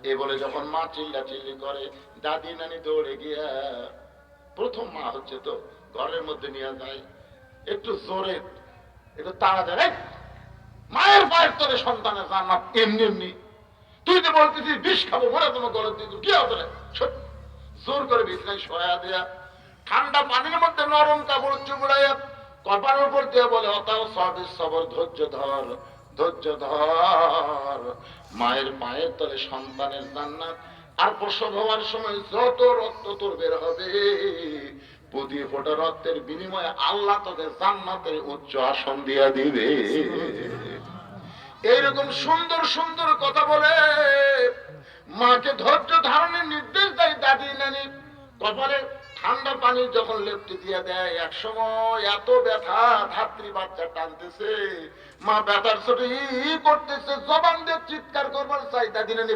এ বলে যখন মা চিল্লাচিল্লি করে, দাদি নানি দৌড়ে গিয়া, প্রথম মা হচ্ছে তো, ঘরের মধ্যে নিয়ে যায়, একটু জোরে একটু তাড়া দেয়, "এই, মায়ের পায়ের তলে সন্তানের জান্নাত এমনি এমনি, তুই তো বলতেছিস বিষ খাবো, মরে তোমার গলত দিয়ে কি হবে?" জোর করে বিছনায় শোয়া দেয়া, ঠান্ডা পানির মধ্যে নরম কাপড় চুপড়াইয়া কপার উপর দিয়ে বলে, "অতাও সবিস সবর, ধৈর্য ধর, ধৈর্য ধর, মায়ের পায়ের তলে সন্তানের জান্নাত, আর প্রসব হওয়ার সময় যত রক্ত তোর বের হবে, প্রতি ফোঁটা রক্তের বিনিময়ে আল্লাহ তোকে জান্নাতের উচ্চ আসন দিয়া দিবে।" এইরকম সুন্দর সুন্দর কথা বলে মাকে ধৈর্য ধারণের নির্দেশ দেয় দাদি নানি। কপালে ঠান্ডা পানি যখন লেপটে দিয়ে দেয়, এক সময় এত ব্যথা, ধাত্রী বাচ্চা টানতেছে, মা ব্যথার ছোট ই করতেছে, জবান দিয়ে চিৎকার করবার চাই, দাদি নানি